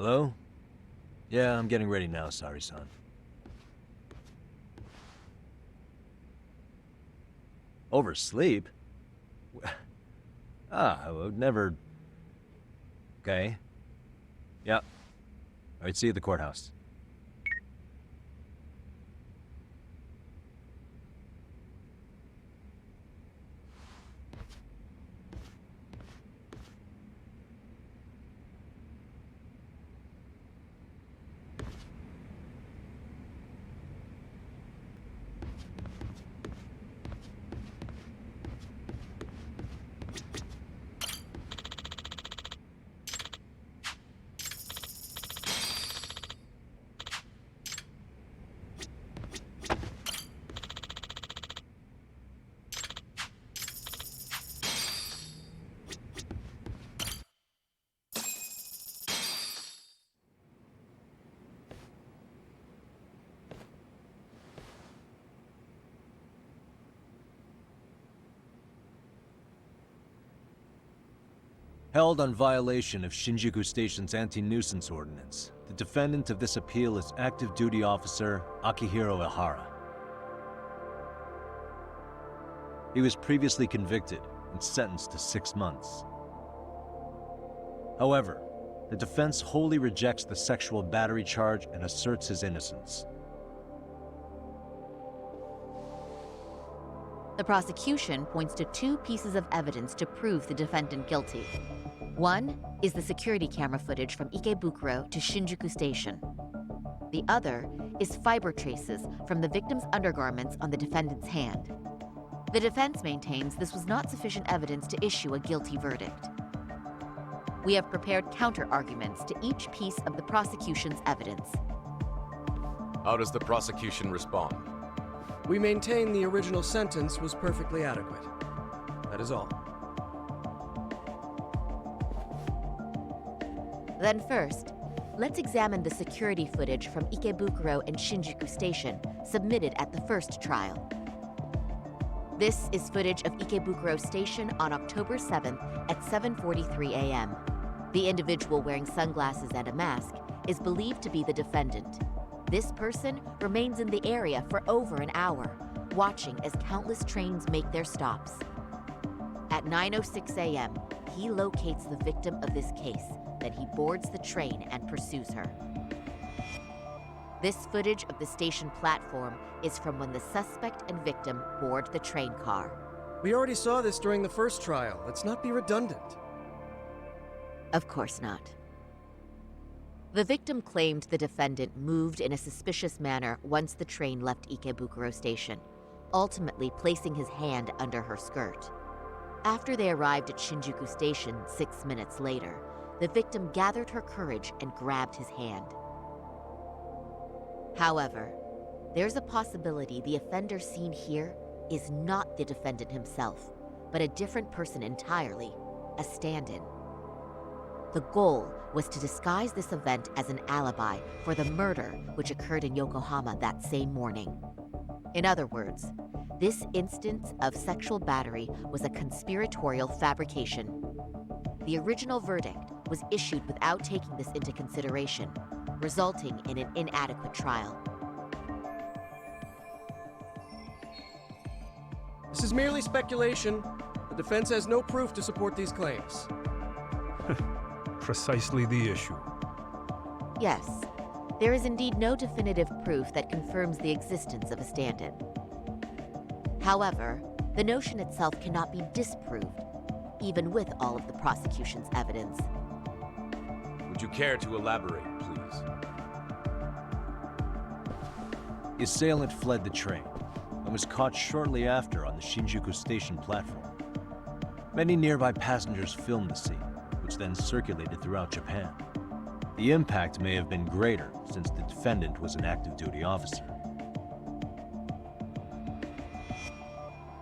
Hello? Yeah, I'm getting ready now, Sari-san. Oversleep? I would never... Okay. Yeah. Alright, see you at the courthouse. Held on violation of Shinjuku Station's anti-nuisance ordinance, the defendant of this appeal is active duty officer Akihiro Ehara. He was previously convicted and sentenced to 6 months. However, the defense wholly rejects the sexual battery charge and asserts his innocence. The prosecution points to 2 pieces of evidence to prove the defendant guilty. One is the security camera footage from Ikebukuro to Shinjuku Station. The other is fiber traces from the victim's undergarments on the defendant's hand. The defense maintains this was not sufficient evidence to issue a guilty verdict. We have prepared counter-arguments to each piece of the prosecution's evidence. How does the prosecution respond? We maintain the original sentence was perfectly adequate. That is all. Then first, let's examine the security footage from Ikebukuro and Shinjuku Station submitted at the first trial. This is footage of Ikebukuro Station on October 7th at 7:43 a.m. The individual wearing sunglasses and a mask is believed to be the defendant. This person remains in the area for over an hour, watching as countless trains make their stops. At 9:06 a.m., he locates the victim of this case. Then he boards the train and pursues her. This footage of the station platform is from when the suspect and victim board the train car. We already saw this during the first trial. Let's not be redundant. Of course not. The victim claimed the defendant moved in a suspicious manner once the train left Ikebukuro Station, ultimately placing his hand under her skirt. After they arrived at Shinjuku Station 6 minutes later, the victim gathered her courage and grabbed his hand. However, there's a possibility the offender seen here is not the defendant himself, but a different person entirely, a stand-in. The goal was to disguise this event as an alibi for the murder which occurred in Yokohama that same morning. In other words, this instance of sexual battery was a conspiratorial fabrication. The original verdict was issued without taking this into consideration, resulting in an inadequate trial. This is merely speculation. The defense has no proof to support these claims. Precisely the issue. Yes, there is indeed no definitive proof that confirms the existence of a stand-in. However, the notion itself cannot be disproved, even with all of the prosecution's evidence. Would you care to elaborate, please? The assailant fled the train and was caught shortly after on the Shinjuku Station platform. Many nearby passengers filmed the scene, which then circulated throughout Japan. The impact may have been greater since the defendant was an active duty officer.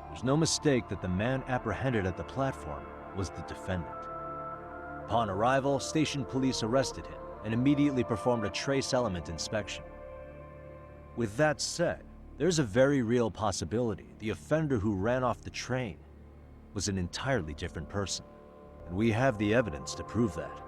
There's no mistake that the man apprehended at the platform was the defendant. Upon arrival, station police arrested him and immediately performed a trace element inspection. With that said, there's a very real possibility the offender who ran off the train was an entirely different person, and we have the evidence to prove that.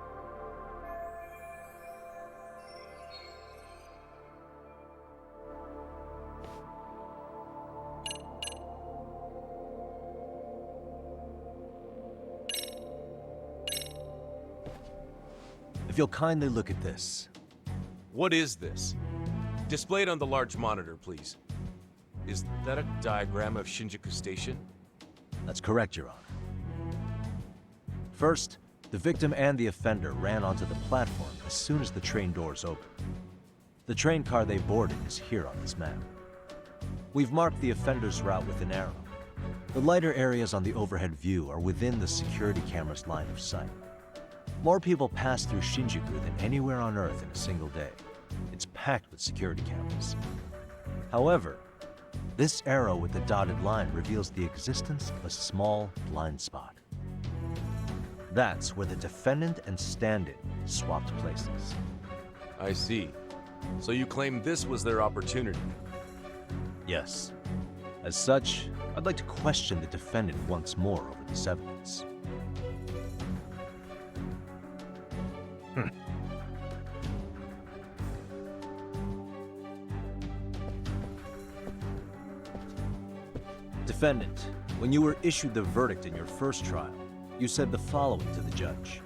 If you'll kindly look at this. What is this? Displayed on the large monitor, please. Is that a diagram of Shinjuku Station? That's correct, Your Honor. First, the victim and the offender ran onto the platform as soon as the train doors opened. The train car they boarded is here on this map. We've marked the offender's route with an arrow. The lighter areas on the overhead view are within the security camera's line of sight. More people pass through Shinjuku than anywhere on Earth in a single day. It's packed with security cameras. However, this arrow with the dotted line reveals the existence of a small blind spot. That's where the defendant and stand-in swapped places. I see. So you claim this was their opportunity? Yes. As such, I'd like to question the defendant once more over this evidence. Defendant, when you were issued the verdict in your first trial, you said the following to the judge.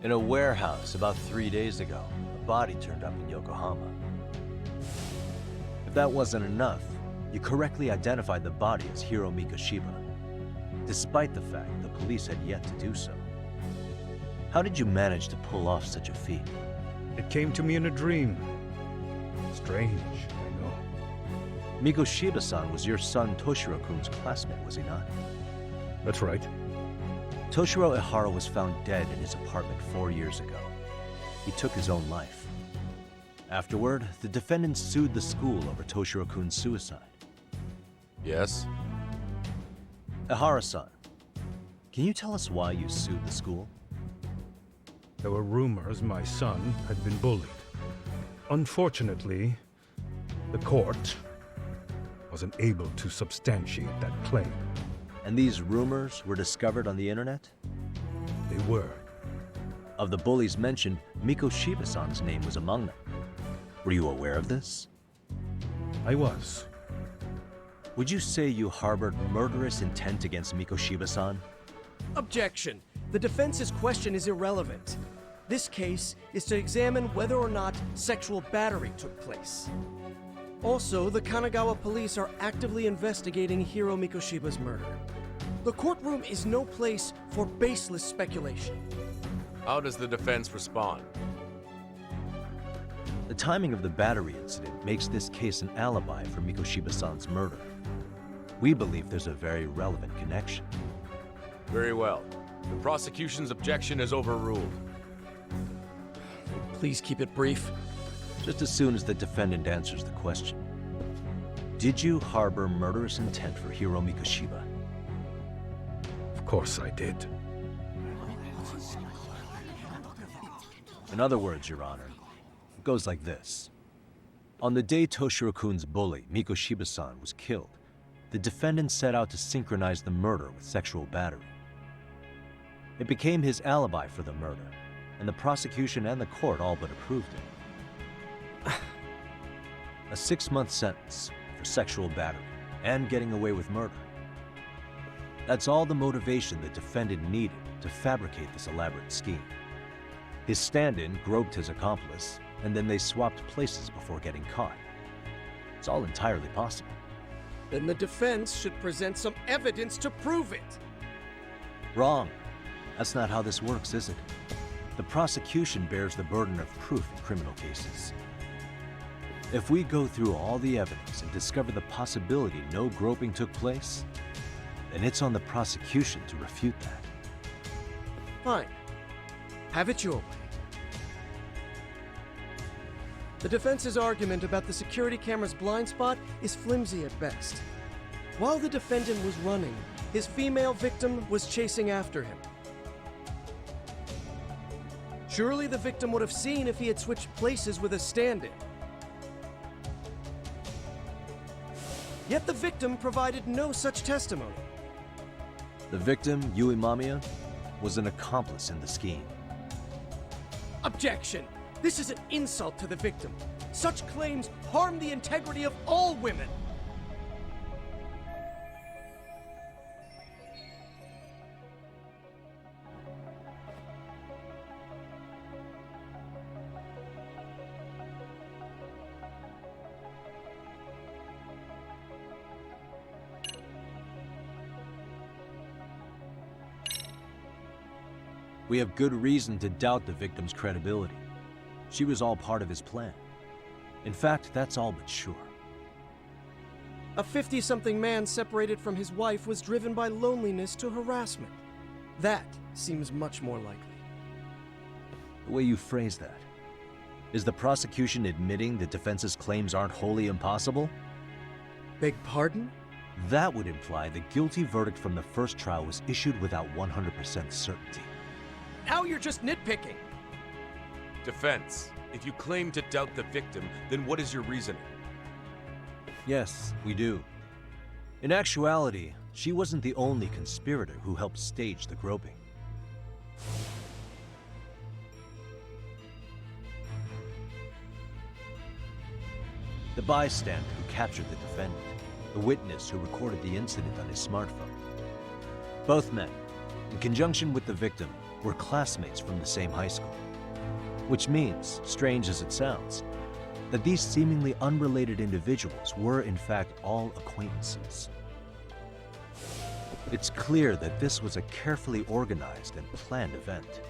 In a warehouse about 3 days ago, a body turned up in Yokohama. If that wasn't enough, you correctly identified the body as Hiro Mikoshiba, despite the fact the police had yet to do so. How did you manage to pull off such a feat? It came to me in a dream. Strange, I know. Mikoshiba-san was your son Toshiro-kun's classmate, was he not? That's right. Toshiro Ehara was found dead in his apartment 4 years ago. He took his own life. Afterward, the defendant sued the school over Toshiro-kun's suicide. Yes? Ehara-san, can you tell us why you sued the school? There were rumors my son had been bullied. Unfortunately, the court wasn't able to substantiate that claim. And these rumors were discovered on the internet? They were. Of the bullies mentioned, Mikoshiba-san's name was among them. Were you aware of this? I was. Would you say you harbored murderous intent against Mikoshiba-san? Objection. The defense's question is irrelevant. This case is to examine whether or not sexual battery took place. Also, the Kanagawa police are actively investigating Hiro Mikoshiba's murder. The courtroom is no place for baseless speculation. How does the defense respond? The timing of the battery incident makes this case an alibi for Mikoshiba-san's murder. We believe there's a very relevant connection. Very well. The prosecution's objection is overruled. Please keep it brief. Just as soon as the defendant answers the question. Did you harbor murderous intent for Hiro Mikoshiba? Of course I did. In other words, Your Honor, it goes like this. On the day Toshiro-kun's bully, Mikoshiba-san, was killed, the defendant set out to synchronize the murder with sexual battery. It became his alibi for the murder, and the prosecution and the court all but approved it. A 6-month sentence for sexual battery and getting away with murder. That's all the motivation the defendant needed to fabricate this elaborate scheme. His stand-in groped his accomplice, and then they swapped places before getting caught. It's all entirely possible. Then the defense should present some evidence to prove it. Wrong. That's not how this works, is it? The prosecution bears the burden of proof in criminal cases. If we go through all the evidence and discover the possibility no groping took place, then it's on the prosecution to refute that. Fine. Have it your way. The defense's argument about the security camera's blind spot is flimsy at best. While the defendant was running, his female victim was chasing after him. Surely the victim would have seen if he had switched places with a stand-in. Yet the victim provided no such testimony. The victim, Yui Mamiya, was an accomplice in the scheme. Objection! This is an insult to the victim. Such claims harm the integrity of all women. We have good reason to doubt the victim's credibility. She was all part of his plan. In fact, that's all but sure. A 50-something man separated from his wife was driven by loneliness to harassment. That seems much more likely. The way you phrase that. Is the prosecution admitting the defense's claims aren't wholly impossible? Beg pardon? That would imply the guilty verdict from the first trial was issued without 100% certainty. Now you're just nitpicking. Defense, if you claim to doubt the victim, then what is your reasoning? Yes, we do. In actuality, she wasn't the only conspirator who helped stage the groping. The bystander who captured the defendant, the witness who recorded the incident on his smartphone. Both men, in conjunction with the victim, were classmates from the same high school. Which means, strange as it sounds, that these seemingly unrelated individuals were in fact all acquaintances. It's clear that this was a carefully organized and planned event.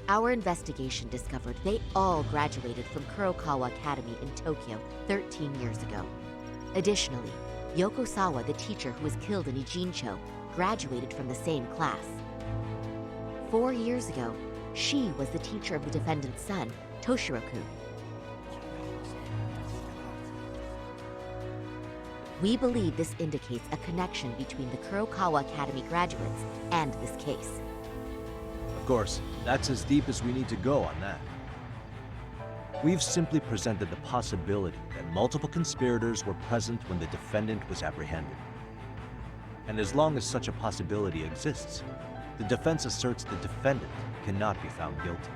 Our investigation discovered they all graduated from Kurokawa Academy in Tokyo 13 years ago. Additionally, Yoko Sawa, the teacher who was killed in Ijincho, graduated from the same class. 4 years ago, she was the teacher of the defendant's son, Toshiro-kun. We believe this indicates a connection between the Kurokawa Academy graduates and this case. Of course, that's as deep as we need to go on that. We've simply presented the possibility that multiple conspirators were present when the defendant was apprehended. And as long as such a possibility exists, the defense asserts the defendant cannot be found guilty.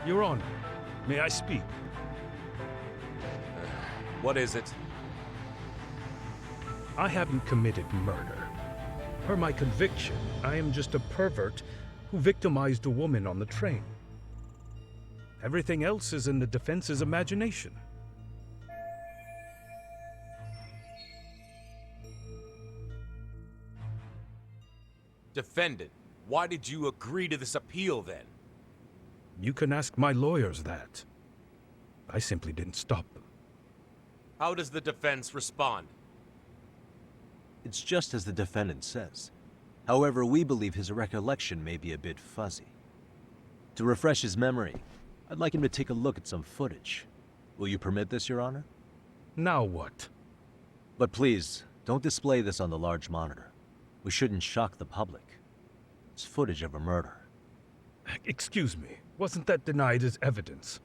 Your Honor, may I speak? What is it? I haven't committed murder. Per my conviction, I am just a pervert who victimized a woman on the train. Everything else is in the defense's imagination. Defendant, why did you agree to this appeal then? You can ask my lawyers that. I simply didn't stop them. How does the defense respond? It's just as the defendant says. However, we believe his recollection may be a bit fuzzy. To refresh his memory, I'd like him to take a look at some footage. Will you permit this, Your Honor? Now what? But please, don't display this on the large monitor. We shouldn't shock the public. It's footage of a murder. Excuse me, wasn't that denied as evidence?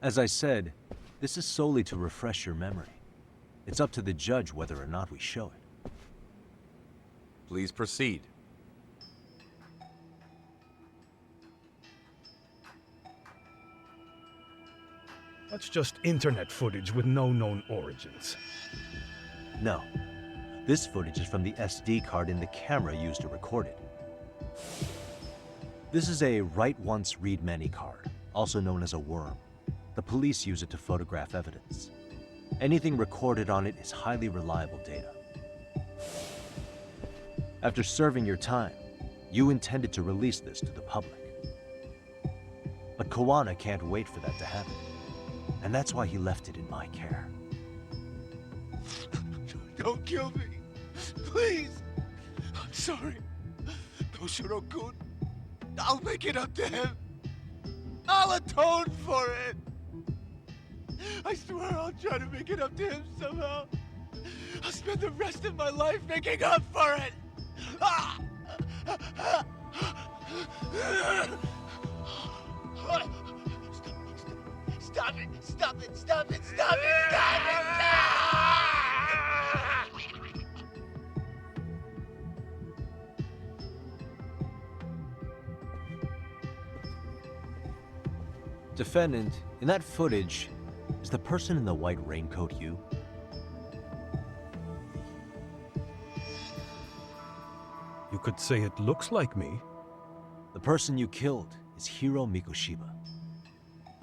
As I said, this is solely to refresh your memory. It's up to the judge whether or not we show it. Please proceed. That's just internet footage with no known origins. No. This footage is from the SD card in the camera used to record it. This is a write once, read many card, also known as a worm. The police use it to photograph evidence. Anything recorded on it is highly reliable data. After serving your time, you intended to release this to the public. But Kawana can't wait for that to happen, and that's why he left it in my care. Don't kill me. Please. I'm sorry. Toshiro-kun. I'll make it up to him. I'll atone for it. I swear I'll try to make it up to him somehow. I'll spend the rest of my life making up for it. Ah! Stop it! Stop it! Stop it! Stop it! Stop it! Defendant, in that footage, is the person in the white raincoat you? You could say it looks like me. The person you killed is Hiro Mikoshiba.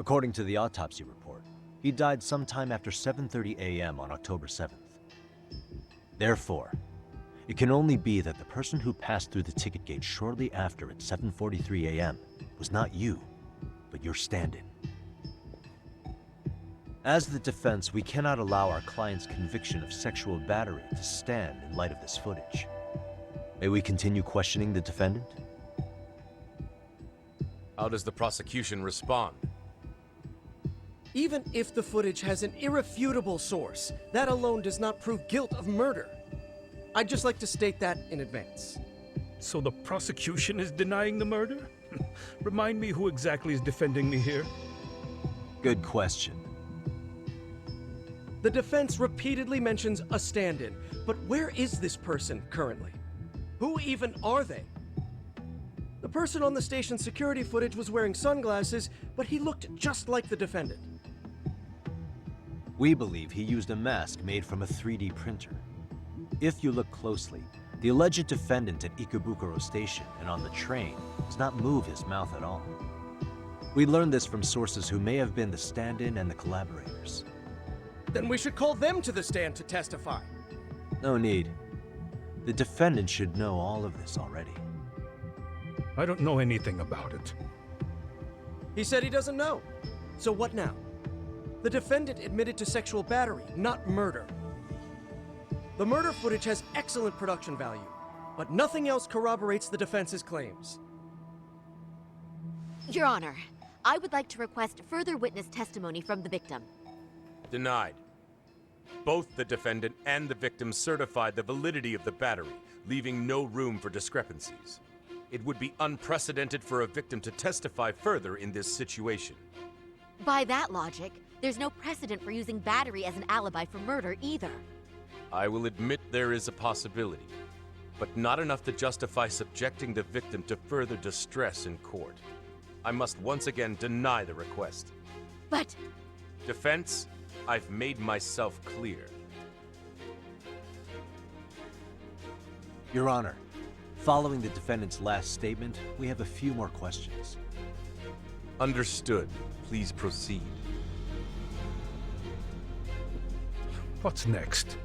According to the autopsy report, he died sometime after 7:30 a.m. on October 7th. Therefore, It can only be that the person who passed through the ticket gate shortly after at 7:43 a.m. was not you, but your stand-in. As the defense, we cannot allow our client's conviction of sexual battery to stand in light of this footage. May we continue questioning the defendant? How does the prosecution respond? Even if the footage has an irrefutable source, that alone does not prove guilt of murder. I'd just like to state that in advance. So the prosecution is denying the murder? Remind me who exactly is defending me here? Good question. The defense repeatedly mentions a stand-in, but where is this person currently? Who even are they? The person on the station's security footage was wearing sunglasses, but he looked just like the defendant. We believe he used a mask made from a 3D printer. If you look closely, the alleged defendant at Ikebukuro Station and on the train does not move his mouth at all. We learned this from sources who may have been the stand-in and the collaborators. Then we should call them to the stand to testify. No need. The defendant should know all of this already. I don't know anything about it. He said he doesn't know. So what now? The defendant admitted to sexual battery, not murder. The murder footage has excellent production value, but nothing else corroborates the defense's claims. Your Honor, I would like to request further witness testimony from the victim. Denied. Both the defendant and the victim certified the validity of the battery, leaving no room for discrepancies. It would be unprecedented for a victim to testify further in this situation. By that logic, there's no precedent for using battery as an alibi for murder either. I will admit there is a possibility, but not enough to justify subjecting the victim to further distress in court. I must once again deny the request. But... Defense, I've made myself clear. Your Honor, following the defendant's last statement, we have a few more questions. Understood. Please proceed. What's next?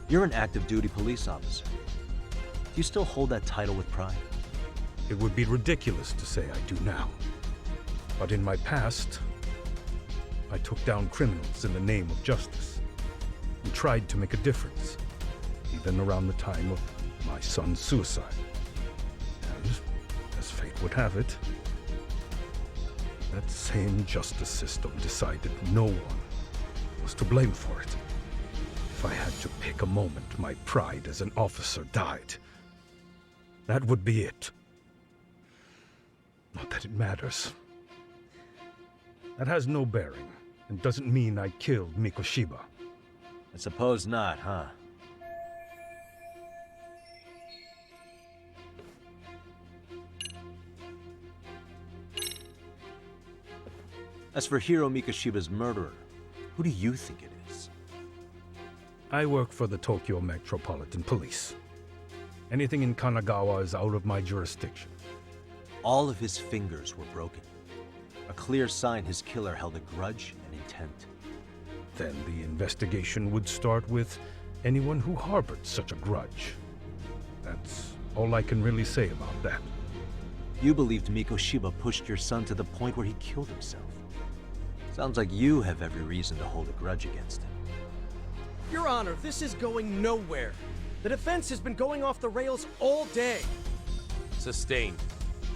You're an active duty police officer. Do you still hold that title with pride? It would be ridiculous to say I do now. But in my past, I took down criminals in the name of justice and tried to make a difference, even around the time of my son's suicide. And, as fate would have it, that same justice system decided no one was to blame for it. If I had to pick a moment my pride as an officer died, that would be it. Not that it matters. That has no bearing, and doesn't mean I killed Mikoshiba. I suppose not, huh? As for Hiro Mikoshiba's murderer, who do you think it is? I work for the Tokyo Metropolitan Police. Anything in Kanagawa is out of my jurisdiction. All of his fingers were broken. A clear sign his killer held a grudge and intent. Then the investigation would start with anyone who harbored such a grudge. That's all I can really say about that. You believed Mikoshiba pushed your son to the point where he killed himself. Sounds like you have every reason to hold a grudge against him. Your Honor, this is going nowhere. The defense has been going off the rails all day. Sustained.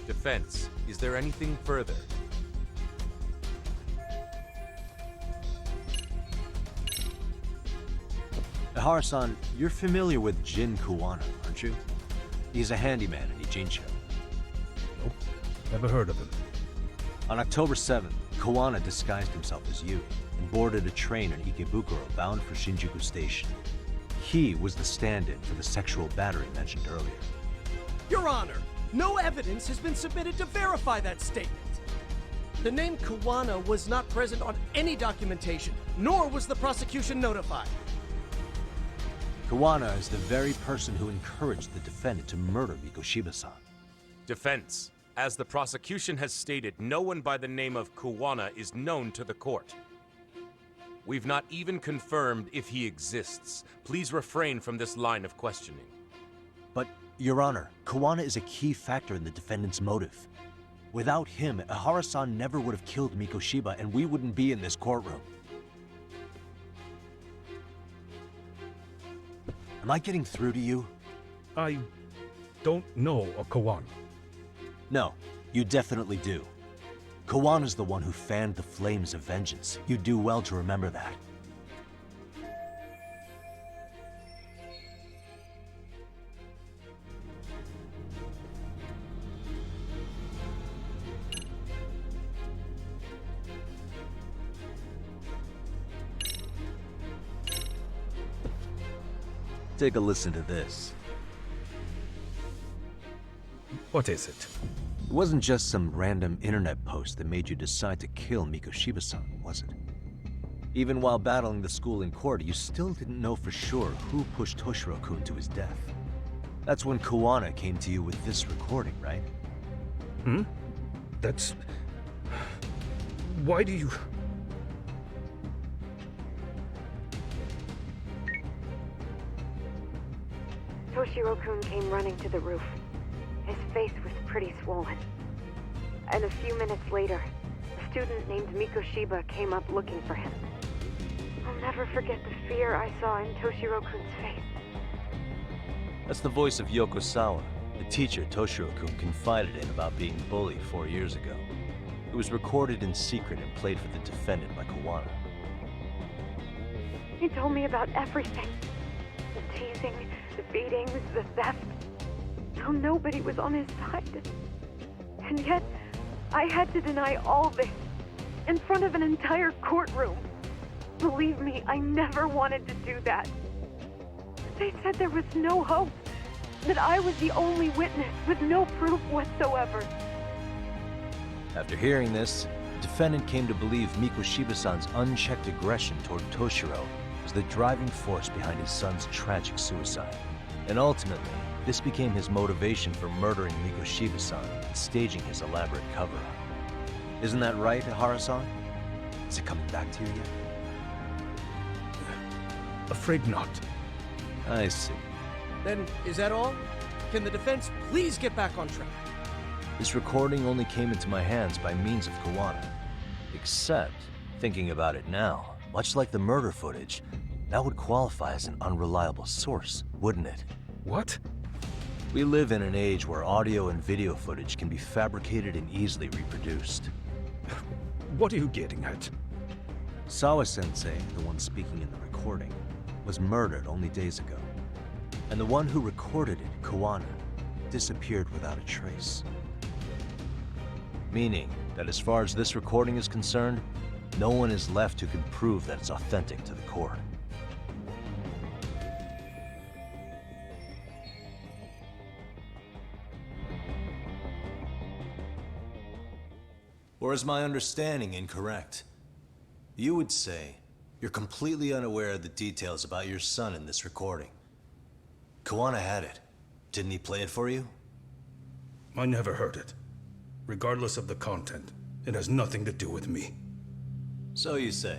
Defense, is there anything further? Ehara-san, you're familiar with Jin Kuwana, aren't you? He's a handyman in Ijincho. Nope, never heard of him. On October 7th, Kuwana disguised himself as you and boarded a train in Ikebukuro bound for Shinjuku Station. He was the stand-in for the sexual battery mentioned earlier. Your Honor, no evidence has been submitted to verify that statement. The name Kawana was not present on any documentation, nor was the prosecution notified. Kawana is the very person who encouraged the defendant to murder Mikoshiba-san. Defense. As the prosecution has stated, no one by the name of Kawana is known to the court. We've not even confirmed if he exists. Please refrain from this line of questioning. But, Your Honor, Kawana is a key factor in the defendant's motive. Without him, Ehara-san never would have killed Mikoshiba, and we wouldn't be in this courtroom. Am I getting through to you? I don't know a Kawana. No, you definitely do. Kawana's the one who fanned the flames of vengeance. You do well to remember that. Take a listen to this. What is it? It wasn't just some random internet post that made you decide to kill Mikoshiba-san, was it? Even while battling the school in court, you still didn't know for sure who pushed Toshiro-kun to his death. That's when Kawana came to you with this recording, right? Hmm? That's... Why do you... Toshiro-kun came running to the roof. His face was pretty swollen. And a few minutes later, a student named Mikoshiba came up looking for him. I'll never forget the fear I saw in Toshiro-kun's face. That's the voice of Yokosawa, the teacher Toshiro-kun confided in about being bullied 4 years ago. It was recorded in secret and played for the defendant by Kawana. He told me about everything. The teasing, the beatings, the theft. How nobody was on his side. And yet, I had to deny all this in front of an entire courtroom. Believe me, I never wanted to do that. They said there was no hope, that I was the only witness with no proof whatsoever. After hearing this, the defendant came to believe Mikoshiba-san's unchecked aggression toward Toshiro was the driving force behind his son's tragic suicide. And ultimately, this became his motivation for murdering Mikoshiba-san and staging his elaborate cover-up. Isn't that right, Ehara-san? Is it coming back to you yet? Afraid not. I see. Then, is that all? Can the defense please get back on track? This recording only came into my hands by means of Kawana. Except, thinking about it now, much like the murder footage, that would qualify as an unreliable source, wouldn't it? What? We live in an age where audio and video footage can be fabricated and easily reproduced. What are you getting at? Sawa-sensei, the one speaking in the recording, was murdered only days ago. And the one who recorded it, Kawana, disappeared without a trace. Meaning that as far as this recording is concerned, no one is left who can prove that it's authentic to the court. Or is my understanding incorrect? You would say you're completely unaware of the details about your son in this recording. Kawana had it. Didn't he play it for you? I never heard it. Regardless of the content, it has nothing to do with me. So you say.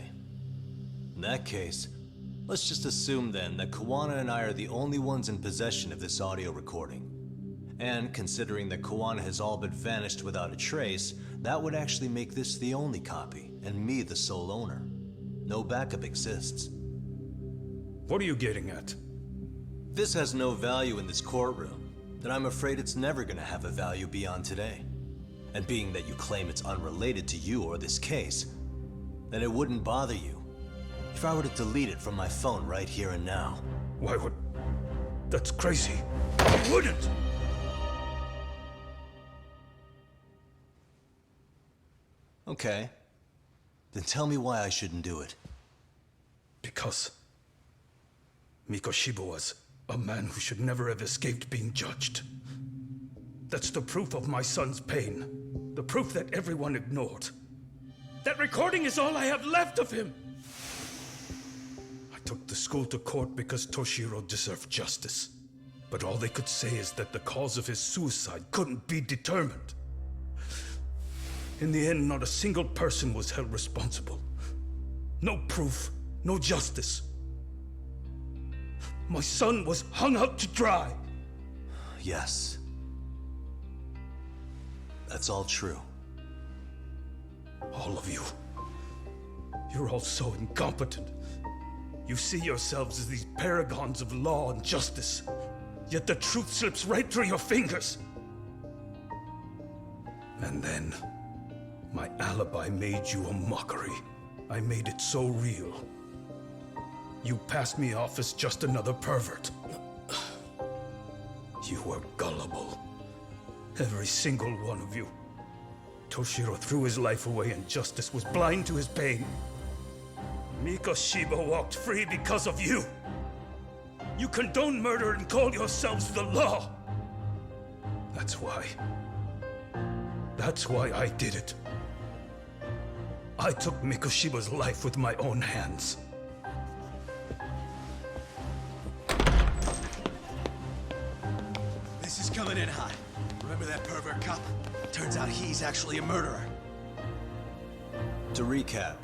In that case, let's just assume then that Kawana and I are the only ones in possession of this audio recording. And considering that Kawana has all but vanished without a trace, that would actually make this the only copy, and me the sole owner. No backup exists. What are you getting at? This has no value in this courtroom, then I'm afraid it's never gonna have a value beyond today. And being that you claim it's unrelated to you or this case, then it wouldn't bother you if I were to delete it from my phone right here and now. Why would... That's crazy. I wouldn't! Okay. Then tell me why I shouldn't do it. Because Mikoshiba was a man who should never have escaped being judged. That's the proof of my son's pain. The proof that everyone ignored. That recording is all I have left of him! I took the school to court because Toshiro deserved justice. But all they could say is that the cause of his suicide couldn't be determined. In the end, not a single person was held responsible. No proof, no justice. My son was hung out to dry. Yes. That's all true. All of you. You're all so incompetent. You see yourselves as these paragons of law and justice, yet the truth slips right through your fingers. And then, my alibi made you a mockery. I made it so real. You passed me off as just another pervert. You were gullible. Every single one of you. Toshiro threw his life away and justice was blind to his pain. Mikoshiba walked free because of you. You condone murder and call yourselves the law. That's why I did it. I took Mikoshiba's life with my own hands. This is coming in hot. Remember that pervert cop? Turns out he's actually a murderer. To recap,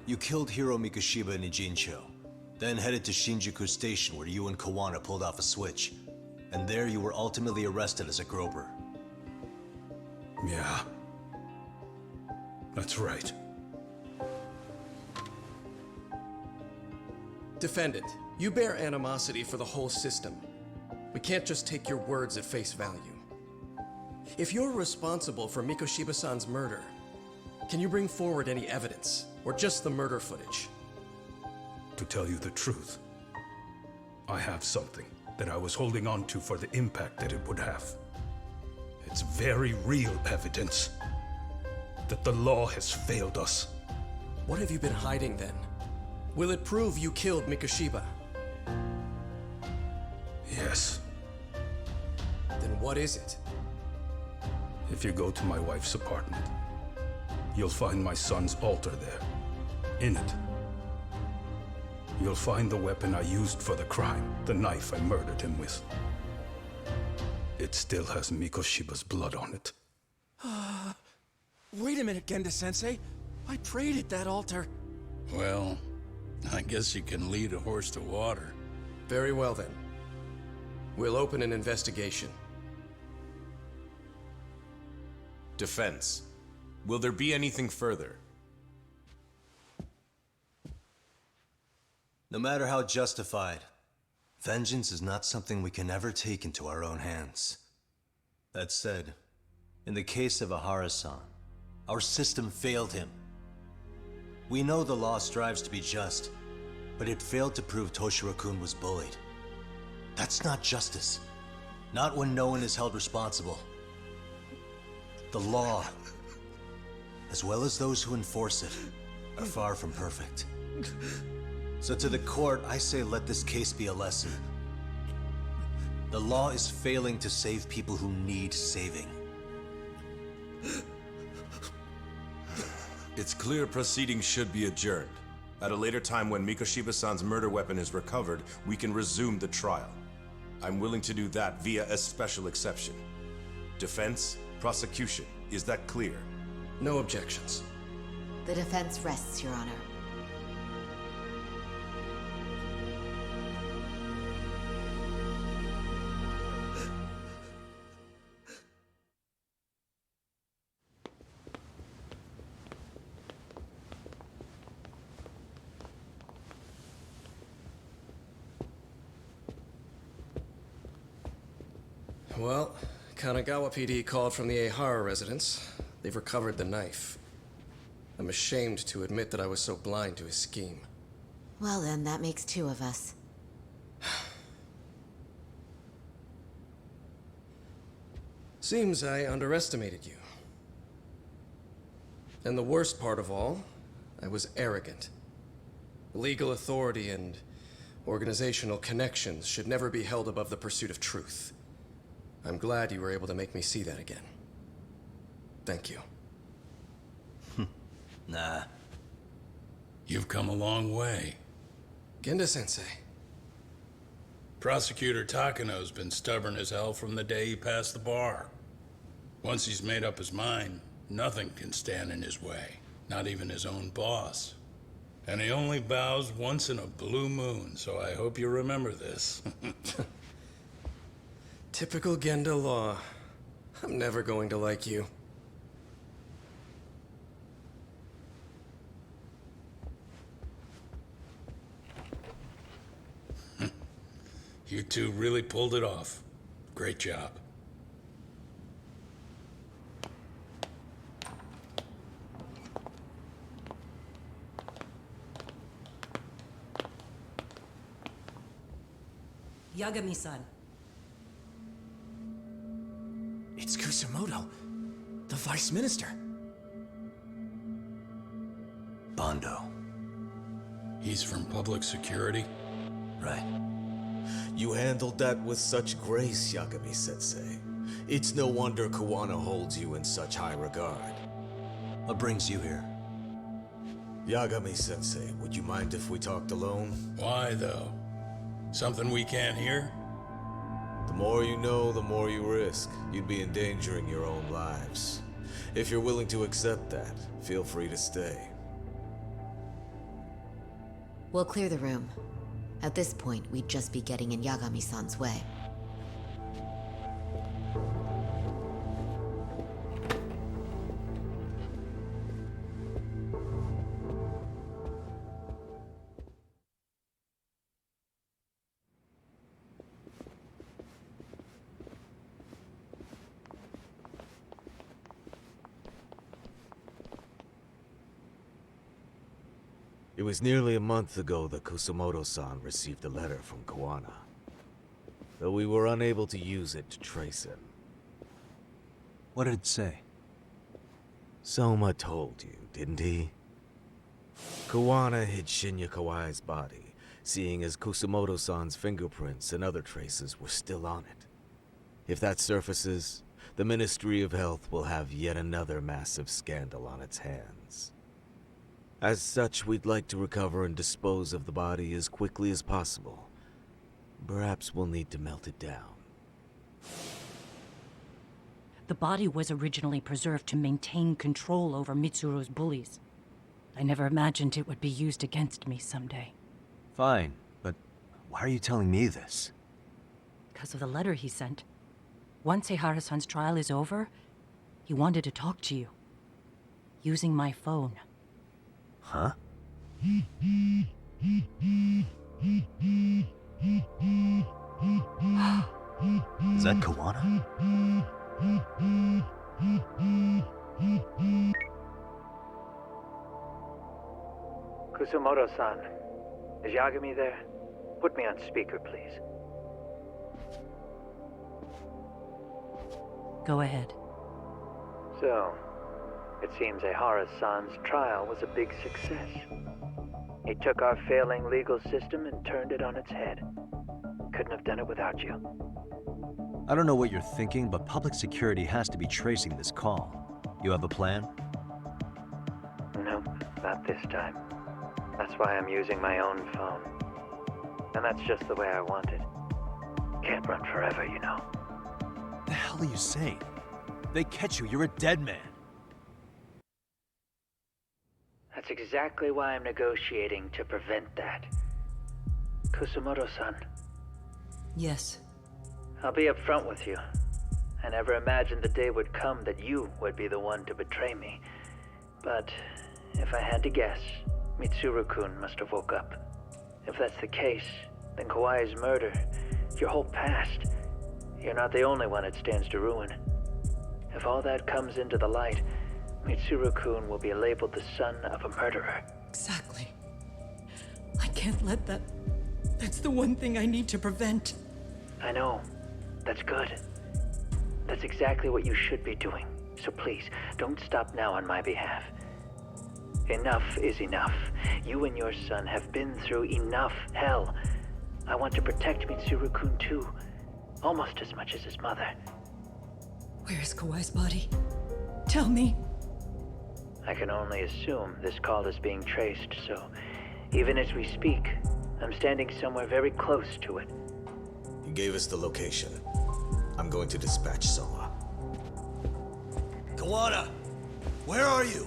you killed Hiro Mikoshiba in Ijincho, then headed to Shinjuku Station where you and Kawana pulled off a switch, and there you were ultimately arrested as a groper. Yeah. That's right. Defendant, you bear animosity for the whole system. We can't just take your words at face value. If you're responsible for Mikoshiba-san's murder, can you bring forward any evidence, or just the murder footage? To tell you the truth, I have something that I was holding on to for the impact that it would have. It's very real evidence that the law has failed us. What have you been hiding then? Will it prove you killed Mikoshiba? Yes. Then what is it? If you go to my wife's apartment, you'll find my son's altar there. In it, you'll find the weapon I used for the crime, the knife I murdered him with. It still has Mikoshiba's blood on it. Wait a minute, Genda-sensei. I prayed at that altar. Well, I guess you can lead a horse to water. Very well then. We'll open an investigation. Defense. Will there be anything further? No matter how justified, vengeance is not something we can ever take into our own hands. That said, in the case of Ehara-san, our system failed him. We know the law strives to be just, but it failed to prove Toshiro-kun was bullied. That's not justice. Not when no one is held responsible. The law, as well as those who enforce it, are far from perfect. So to the court, I say let this case be a lesson. The law is failing to save people who need saving. It's clear proceedings should be adjourned. At a later time when Mikoshiba-san's murder weapon is recovered, we can resume the trial. I'm willing to do that via a special exception. Defense, prosecution, is that clear? No objections. The defense rests, Your Honor. Well, Kanagawa PD called from the Ehara residence. They've recovered the knife. I'm ashamed to admit that I was so blind to his scheme. Well then, that makes two of us. Seems I underestimated you. And the worst part of all, I was arrogant. Legal authority and organizational connections should never be held above the pursuit of truth. I'm glad you were able to make me see that again. Thank you. Nah. You've come a long way. Genda-sensei. Prosecutor Takano's been stubborn as hell from the day he passed the bar. Once he's made up his mind, nothing can stand in his way, not even his own boss. And he only bows once in a blue moon, so I hope you remember this. Typical Genda law. I'm never going to like you. You two really pulled it off. Great job. Yagami-san. It's Kusumoto, the Vice Minister. Bondo. He's from public security? Right. You handled that with such grace, Yagami-sensei. It's no wonder Kawana holds you in such high regard. What brings you here? Yagami-sensei, would you mind if we talked alone? Why, though? Something we can't hear? The more you know, the more you risk. You'd be endangering your own lives. If you're willing to accept that, feel free to stay. We'll clear the room. At this point, we'd just be getting in Yagami-san's way. It was nearly a month ago that Kusumoto-san received a letter from Kawana, though we were unable to use it to trace him. What did it say? Soma told you, didn't he? Kawana hid Shinya Kawai's body, seeing as Kusumoto-san's fingerprints and other traces were still on it. If that surfaces, the Ministry of Health will have yet another massive scandal on its hands. As such, we'd like to recover and dispose of the body as quickly as possible. Perhaps we'll need to melt it down. The body was originally preserved to maintain control over Mitsuru's bullies. I never imagined it would be used against me someday. Fine, but why are you telling me this? Because of the letter he sent. Once Ehara-san's trial is over, he wanted to talk to you. Using my phone. Huh? Is that Kawana? Kusumoto-san, is Yagami there? Put me on speaker, please. Go ahead. So, it seems Ehara-san's trial was a big success. He took our failing legal system and turned it on its head. Couldn't have done it without you. I don't know what you're thinking, but public security has to be tracing this call. You have a plan? Nope, not this time. That's why I'm using my own phone. And that's just the way I want it. Can't run forever, you know. What the hell are you saying? If they catch you, you're a dead man. That's exactly why I'm negotiating to prevent that. Kusumoto-san. Yes. I'll be upfront with you. I never imagined the day would come that you would be the one to betray me. But if I had to guess, Mitsuru-kun must have woke up. If that's the case, then Kawai's murder, your whole past, you're not the only one it stands to ruin. If all that comes into the light, Mitsuru-kun will be labeled the son of a murderer. Exactly. I can't let that... That's the one thing I need to prevent. I know. That's good. That's exactly what you should be doing. So please, don't stop now on my behalf. Enough is enough. You and your son have been through enough hell. I want to protect Mitsuru-kun too. Almost as much as his mother. Where is Kawai's body? Tell me. I can only assume this call is being traced, so even as we speak, I'm standing somewhere very close to it. You gave us the location. I'm going to dispatch Soma. Kawana! Where are you?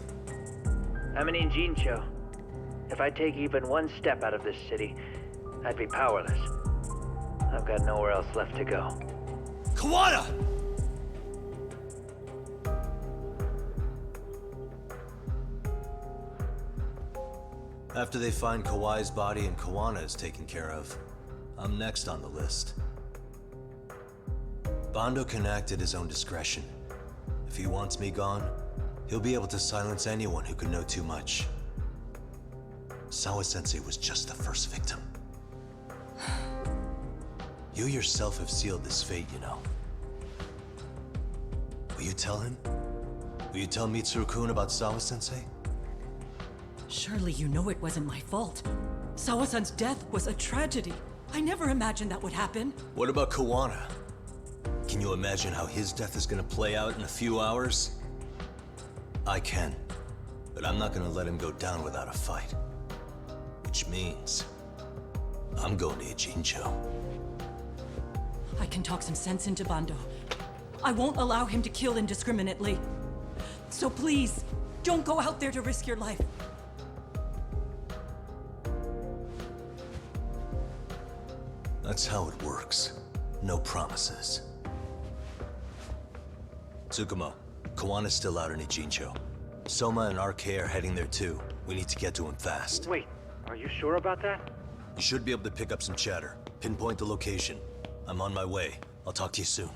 I'm in Injincho. If I take even one step out of this city, I'd be powerless. I've got nowhere else left to go. Kawana! After they find Kawai's body and Kawana is taken care of, I'm next on the list. Bando can act at his own discretion. If he wants me gone, he'll be able to silence anyone who could know too much. Sawa-sensei was just the first victim. You yourself have sealed this fate, you know. Will you tell him? Will you tell Mitsuru-kun about Sawa-sensei? Surely you know it wasn't my fault. Sawa-san's death was a tragedy. I never imagined that would happen. What about Kawana? Can you imagine how his death is gonna play out in a few hours? I can, but I'm not gonna let him go down without a fight. Which means, I'm going to Ijincho. I can talk some sense into Bando. I won't allow him to kill indiscriminately. So please, don't go out there to risk your life. That's how it works. No promises. Tsukumo, Kawana's still out in Ijincho. Soma and RK are heading there too. We need to get to him fast. Wait, are you sure about that? You should be able to pick up some chatter. Pinpoint the location. I'm on my way. I'll talk to you soon.